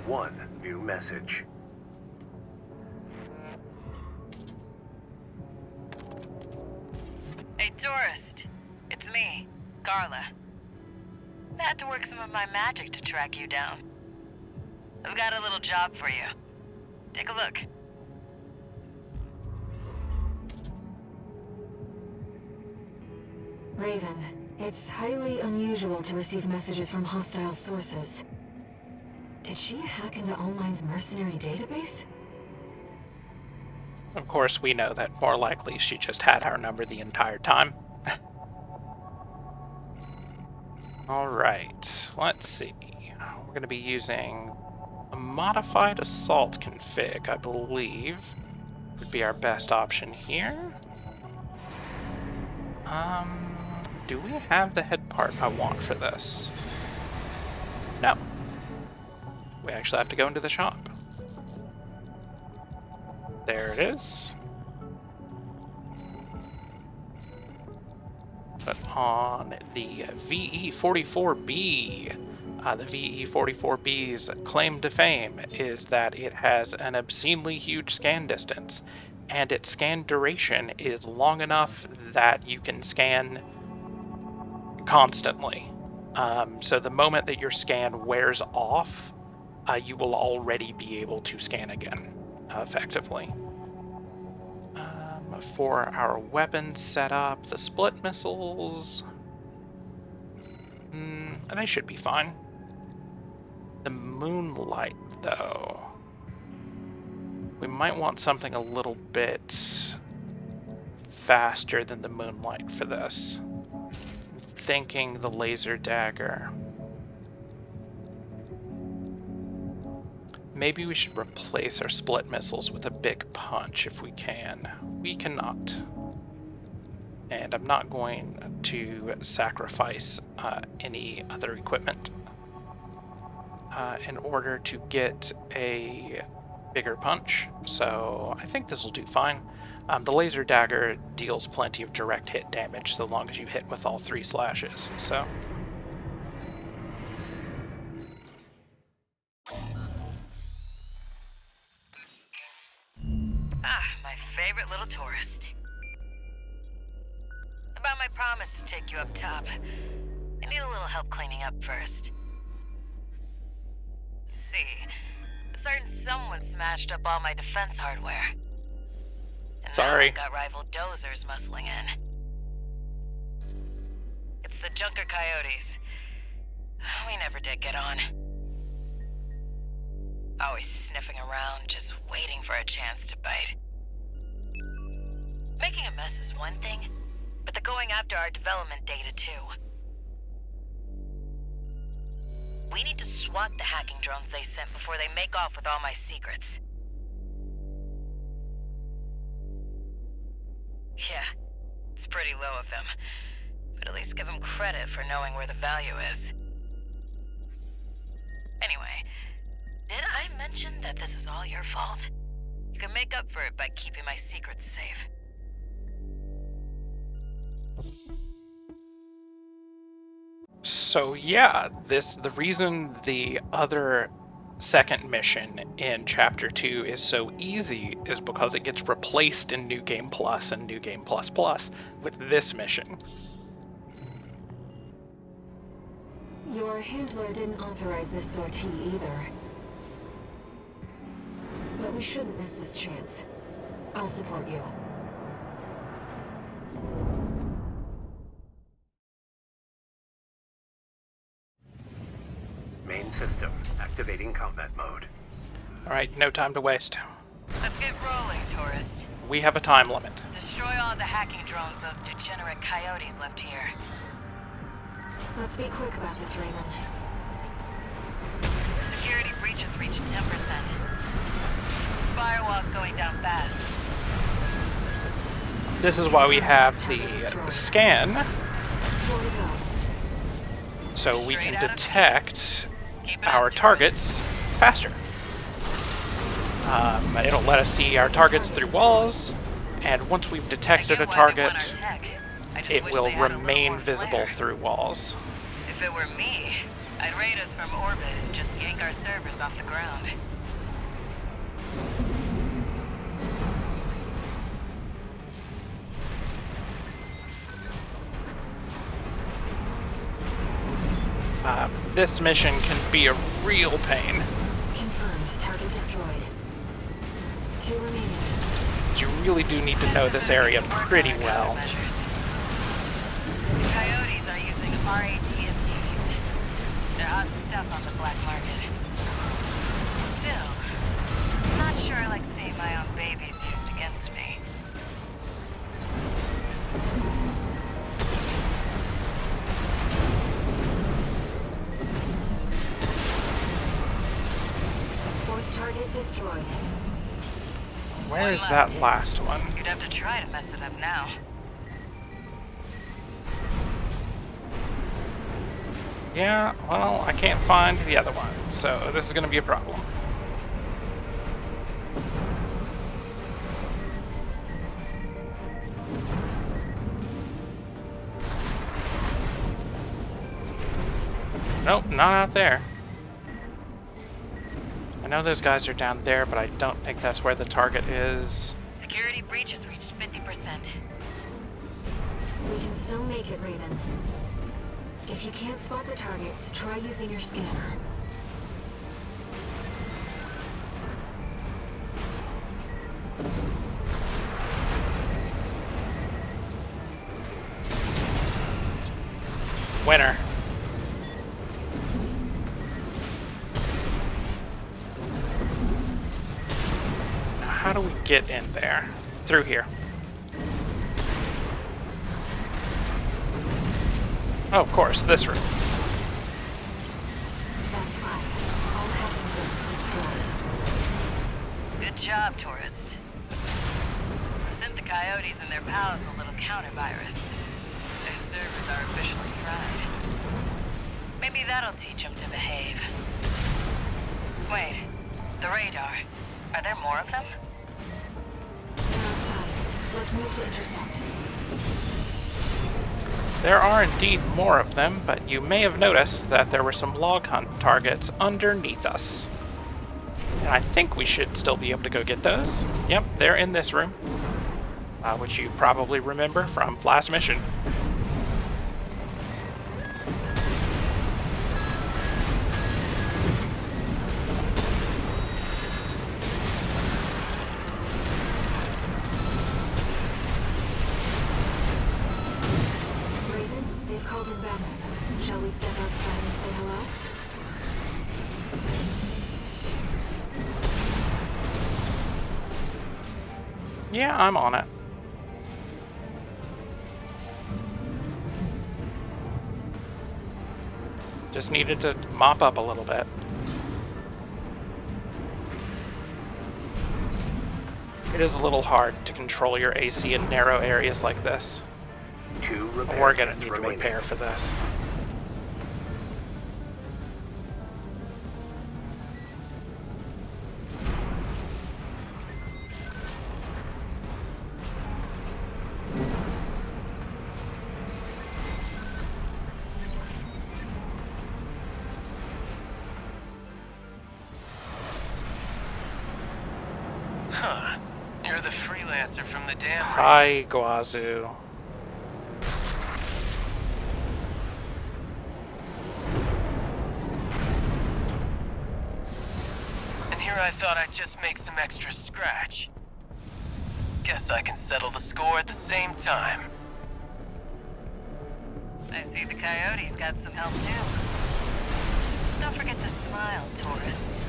one new message. Hey, tourist. It's me, Carla. I had to work some of my magic to track you down. I've got a little job for you. Take a look. Raven, it's highly unusual to receive messages from hostile sources. Did she hack into All-Mine's mercenary database? Of course, we know that more likely she just had our number the entire time. Alright, let's see. We're going to be using a modified assault config, I believe, would be our best option here. Do we have the head part I want for this? No. We actually have to go into the shop. There it is. But on the VE-44B, the VE-44B's claim to fame is that it has an obscenely huge scan distance, and its scan duration is long enough that you can scan constantly. So the moment that your scan wears off, you will already be able to scan again, effectively. For our weapon setup, the split missiles, they should be fine. The moonlight, though, we might want something a little bit faster than the moonlight for this. I'm thinking the laser dagger. Maybe we should replace our split missiles with a big punch if we can. We cannot. And I'm not going to sacrifice any other equipment in order to get a bigger punch. So I think this will do fine. The laser dagger deals plenty of direct hit damage so long as you hit with all 3 slashes. So. My favorite little tourist. About my promise to take you up top, I need a little help cleaning up first. You see, a certain someone smashed up all my defense hardware. And Sorry. now I've got rival dozers muscling in. It's the Junker Coyotes. We never did get on. Always sniffing around, just waiting for a chance to bite. Making a mess is one thing, but they're going after our development data too. We need to swat the hacking drones they sent before they make off with all my secrets. Yeah, it's pretty low of them, but at least give them credit for knowing where the value is. Anyway, did I mention that this is all your fault? You can make up for it by keeping my secrets safe. So yeah, the reason the other second mission in Chapter 2 is so easy is because it gets replaced in New Game Plus and New Game Plus Plus with this mission. Your handler didn't authorize this sortie either. But we shouldn't miss this chance. I'll support you. Main system activating combat mode. Alright, no time to waste. Let's get rolling, tourist. We have a time limit. Destroy all the hacking drones those degenerate coyotes left here. Let's be quick about this, Raven. Security breaches reached 10%. Firewall's going down fast. This is why we have the scan, so we can detect our targets faster. It'll let us see our targets through walls, and once we've detected a target, it will remain visible through walls. If it were me, I'd raid us from orbit and just yank our servers off the ground. This mission can be a real pain. Confirmed. Target destroyed. 2 remaining. You really do need to know this area pretty well. The Coyotes are using RATMTs. They're hot stuff on the black market. Still, I'm not sure I like seeing my own babies used against me. Target destroyed. Where's that last one? You'd have to try to mess it up now. Yeah, well, I can't find the other one, so this is going to be a problem. Nope, not out there. I know those guys are down there, but I don't think that's where the target is. Security breach has reached 50%. We can still make it, Raven. If you can't spot the targets, try using your scanner. Winner. How do we get in there? Through here. Oh, of course, this room. That's fine. All happened was destroyed. Good job, tourist. I sent the Coyotes and their pals a little counter-virus. Their servers are officially fried. Maybe that'll teach them to behave. Wait, the radar. Are there more of them? They're outside. Let's move to intercept. There are indeed more of them, but you may have noticed that there were some log hunt targets underneath us. And I think we should still be able to go get those. Yep, they're in this room, which you probably remember from last mission. Shall we step outside and say hello? Yeah, I'm on it. Just needed to mop up a little bit. It is a little hard to control your AC in narrow areas like this. 2 repair We're gonna kits need to remaining. repair for this. Huh. You're the freelancer from the dam. Hi, Iguazu. And here I thought I'd just make some extra scratch. Guess I can settle the score at the same time. I see the Coyotes got some help too. Don't forget to smile, tourist.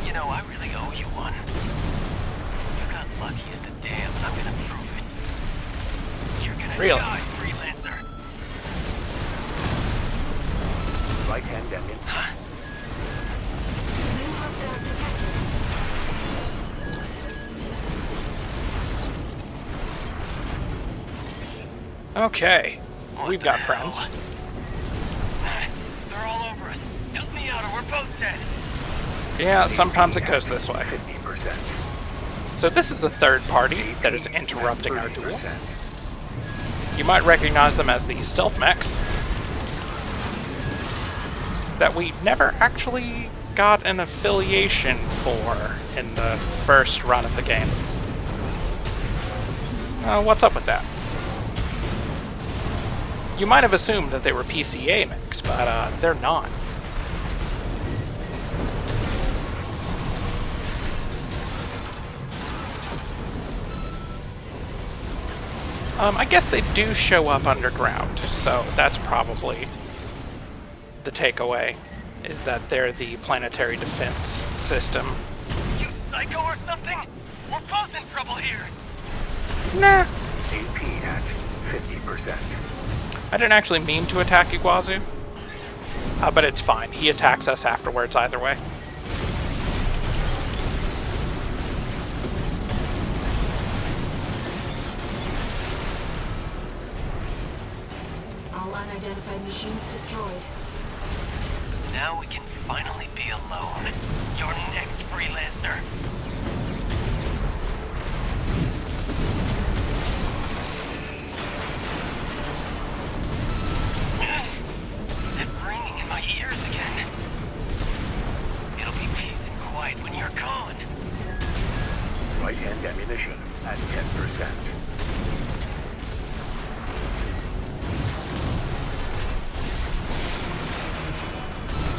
You know, I really owe you one. You got lucky at the dam, and I'm gonna prove it. You're gonna Really? die, freelancer. Right-hand engine. Huh? New hostiles detected. Okay, What we've the got hell? friends. They're all over us. Help me out or we're both dead. Yeah, sometimes it goes this way. 50%. So this is a third party that is interrupting our duel. 30%. You might recognize them as the stealth mechs. that we never actually got an affiliation for in the first run of the game. What's up with that? You might have assumed that they were PCA mechs, but they're not. I guess they do show up underground, so that's probably the takeaway, is that they're the planetary defense system. You psycho or something? We're both in trouble here. Nah. AP at 50%. I didn't actually mean to attack Iguazu, but it's fine. He attacks us afterwards either way. All unidentified machines destroyed. Now we can finally be alone. Your next freelancer. That ringing in my ears again. It'll be peace and quiet when you're gone. Right-hand ammunition at 10%.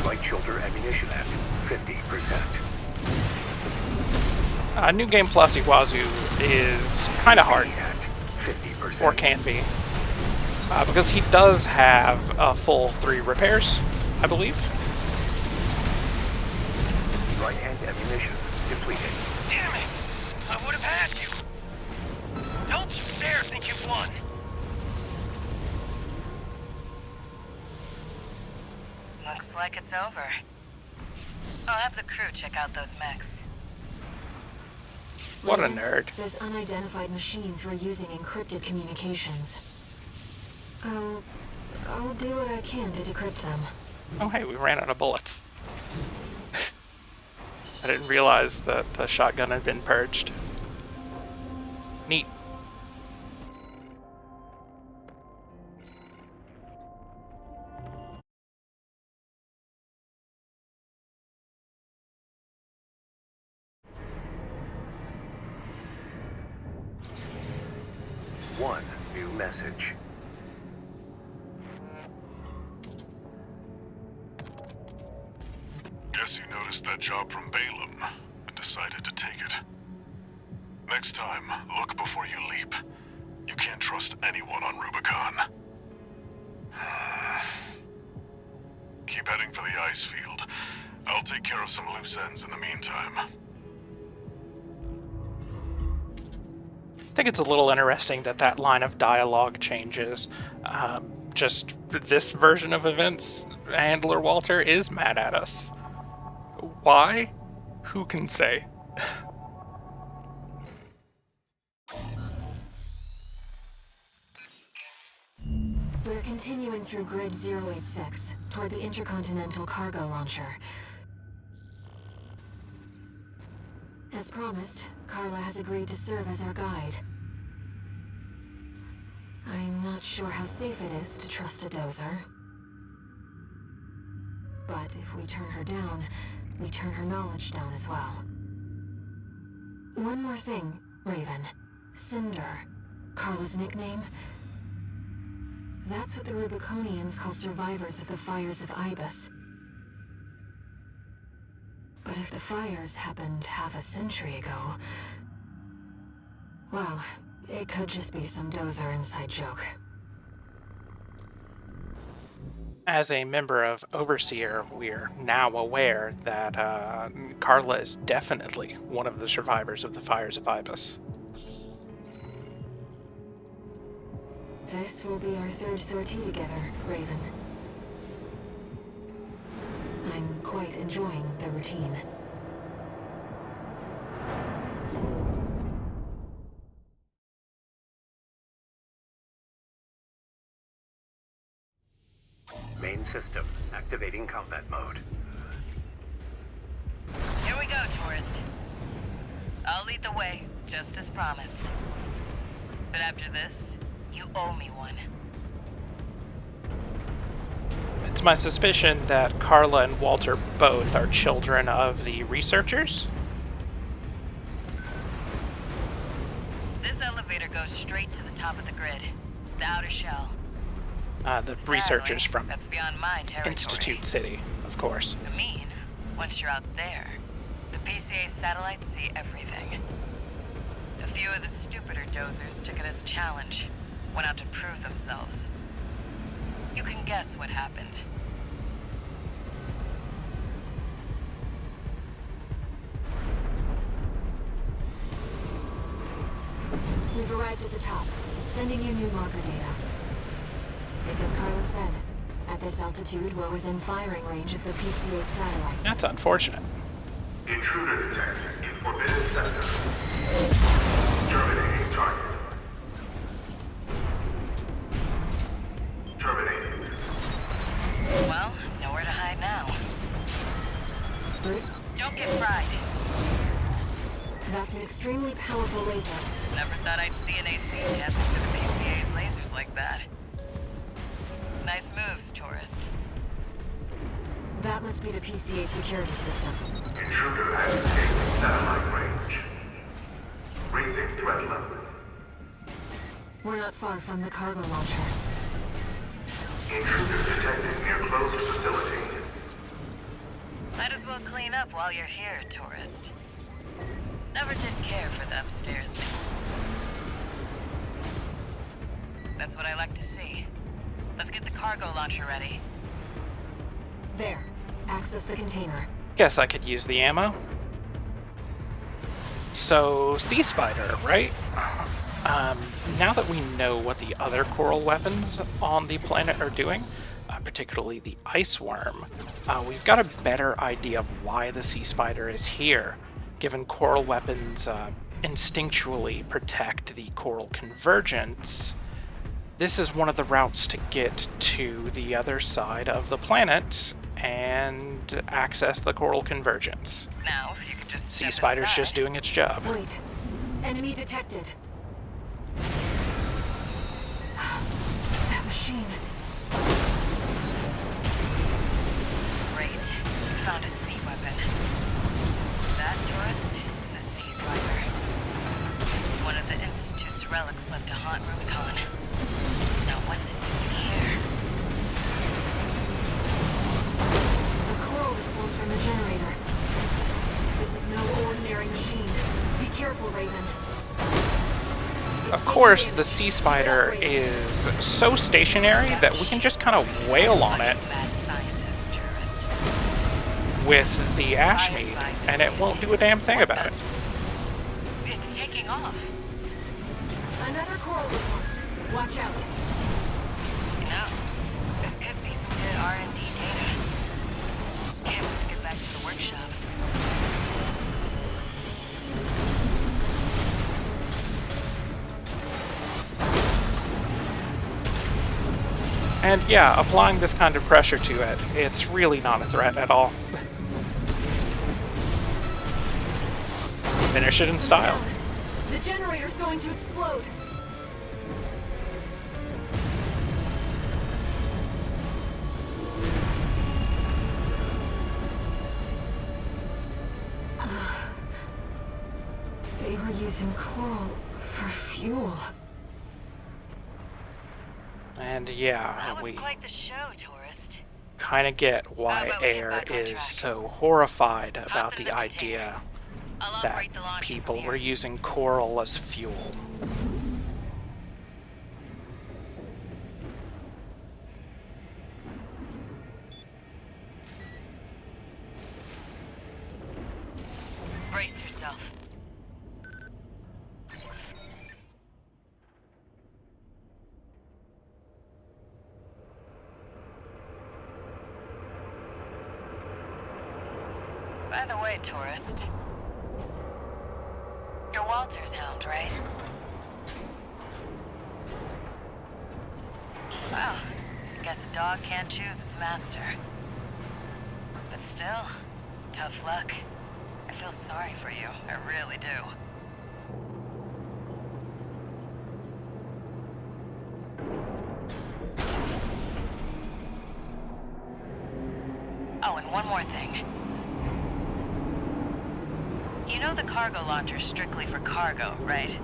Right shoulder ammunition at 50%. New Game Plus Iguazu is kind of hard, At 50%. or can be, because he does have a full 3 repairs, I believe. Right-hand ammunition depleted. Damn it! I would have had you. Don't you dare think you've won. Looks like it's over. I'll have the crew check out those mechs. What a nerd. Those unidentified machines were using encrypted communications. I'll do what I can to decrypt them. Oh hey, we ran out of bullets. I didn't realize that the shotgun had been purged. Neat. One new message. Guess you noticed that job from Balaam and decided to take it. Next time, look before you leap. You can't trust anyone on Rubicon. Keep heading for the ice field. I'll take care of some loose ends in the meantime. I think it's a little interesting that that line of dialogue changes. Just this version of events, Handler Walter is mad at us. Why? Who can say? We're continuing through Grid 086, toward the Intercontinental Cargo Launcher. As promised, Carla has agreed to serve as our guide. I'm not sure how safe it is to trust a dozer. But if we turn her down, we turn her knowledge down as well. One more thing, Raven. Cinder, Carla's nickname. That's what the Rubiconians call survivors of the fires of Ibis. But if the fires happened half a century ago... well, it could just be some dozer inside joke. As a member of Overseer, we're now aware that Carla is definitely one of the survivors of the fires of Ibis. This will be our third sortie together, Raven. I'm quite enjoying the routine. Main system activating combat mode. Here we go, tourist. I'll lead the way, just as promised. But after this, you owe me one. It's my suspicion that Carla and Walter both are children of the researchers. This elevator goes straight to the top of the grid, the outer shell. The Sadly, researchers from that's beyond my territory. Institute City, of course. I mean, once you're out there, the PCA satellites see everything. A few of the stupider dozers took it as a challenge, went out to prove themselves. You can guess what happened. We've arrived at the top, sending you new marker data. It's as Carla said. At this altitude, we're within firing range of the PCA's satellites. That's unfortunate. Intruder detected in forbidden sector. Terminating target. Terminating. Well, nowhere to hide now. Brute, Don't get fried. that's an extremely powerful laser. Never thought I'd see an AC dancing through the PCA's lasers like that. Nice moves, tourist. That must be the PCA security system. Intruder has escaped satellite range. Raising threat level. We're not far from the cargo launcher. Intruder detected near closed facility. Might as well clean up while you're here, tourist. Never did care for the upstairs. That's what I like to see. Let's get the cargo launcher ready. There. Access the container. Guess I could use the ammo. So, Sea Spider, right? Now that we know what the other coral weapons on the planet are doing, particularly the ice worm, we've got a better idea of why the Sea Spider is here, given coral weapons instinctually protect the coral convergence. This is one of the routes to get to the other side of the planet and access the coral convergence. Now, if you could just Sea step Spider's inside. just doing its job. Wait. Enemy detected. That machine. Great. You found a sea weapon. That, tourist, is a sea spider. One of the Institute's relics left to haunt Rubicon. Now what's it doing here? The coral response from the generator. This is no ordinary machine. Be careful, Raven. Of course, the Sea Spider is so stationary that we can just kind of wail on it Mad scientist, tourist. with the Ashmead, and it won't do a damn thing about it. It's taking off. Another coral response. Watch out. No. This could be some good R&D data. Can't wait to get back to the workshop. And yeah, applying this kind of pressure to it, it's really not a threat at all. Finish it in style. The generator's going to explode. They were using coral for fuel. And yeah, That was we quite the show, tourist. kind of get How why about we get Air back on is track? so horrified Hop about in the the container. idea I'll that operate the launcher from people here. were using coral as fuel. Brace yourself. By the way, tourist, you're Walter's hound, right? Well, I guess a dog can't choose its master. But still, tough luck. I feel sorry for you, I really do. one more thing. You know the cargo launcher's strictly for cargo, right?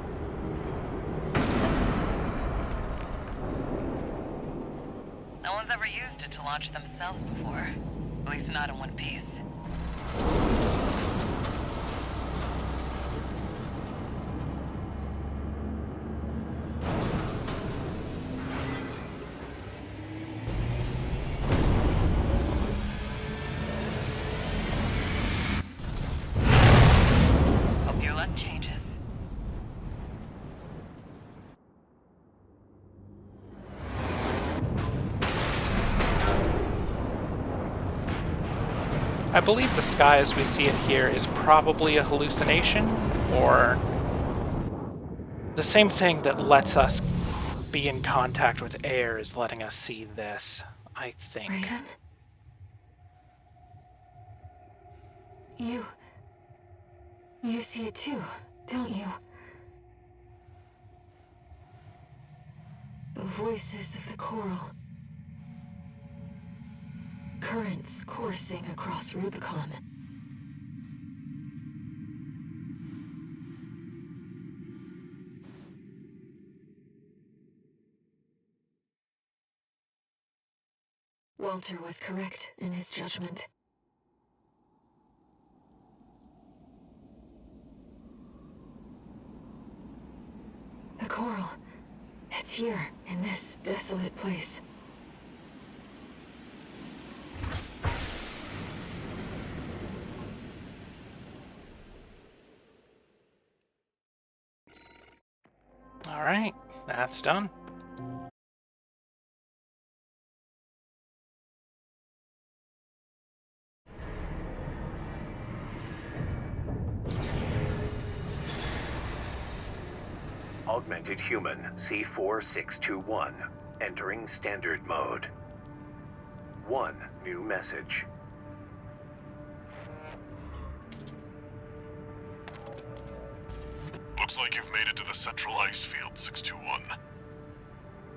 No one's ever used it to launch themselves before. At least not in one piece. Hope your luck changes. I believe the sky as we see it here is probably a hallucination, or the same thing that lets us be in contact with air is letting us see this, I think. Raven? You see it too, don't you? The voices of the coral. Currents coursing across Rubicon. Walter was correct in his judgment. The coral. It's here, in this desolate place. All right, that's done. Augmented Human C4621, entering standard mode. 1 new message. Looks like you've made it to the central ice field, 621.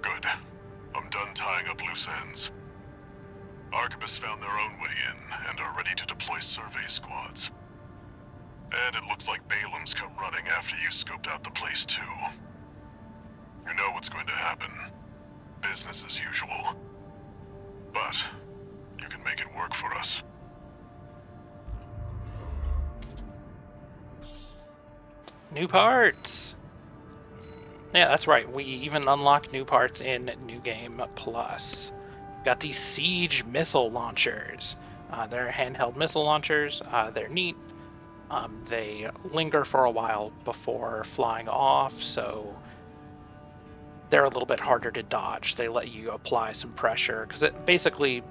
Good. I'm done tying up loose ends. Arquebus found their own way in and are ready to deploy survey squads. And it looks like Balaam's come running after you scoped out the place too. You know what's going to happen. Business as usual. But you can make it work for us. New parts! Yeah, that's right. We even unlocked new parts in New Game Plus. Got these siege missile launchers. They're handheld missile launchers. They're neat. They linger for a while before flying off, so they're a little bit harder to dodge. They let you apply some pressure, because it basically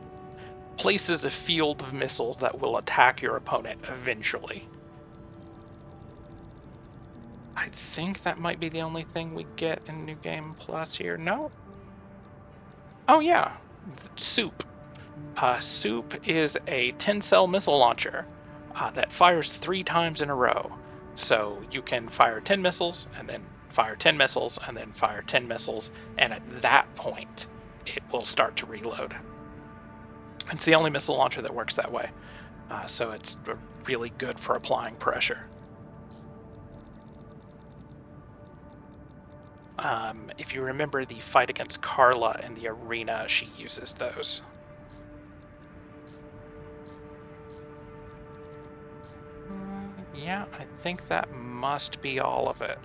places a field of missiles that will attack your opponent eventually. I think that might be the only thing we get in New Game Plus here. No? Oh yeah, Soup. Soup is a 10-cell missile launcher that fires 3 times in a row. So you can fire 10 missiles, and then fire 10 missiles, and then fire 10 missiles, and at that point, it will start to reload. It's the only missile launcher that works that way. So it's really good for applying pressure. If you remember the fight against Carla in the arena, she uses those. Yeah, I think that must be all of it.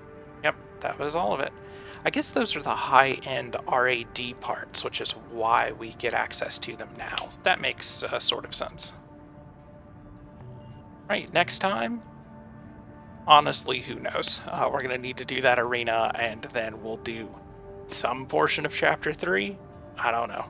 Yep, that was all of it. I guess those are the high-end RAD parts, which is why we get access to them now. That makes sort of sense. Right, next time? Honestly, who knows? We're going to need to do that arena, and then we'll do some portion of Chapter 3? I don't know.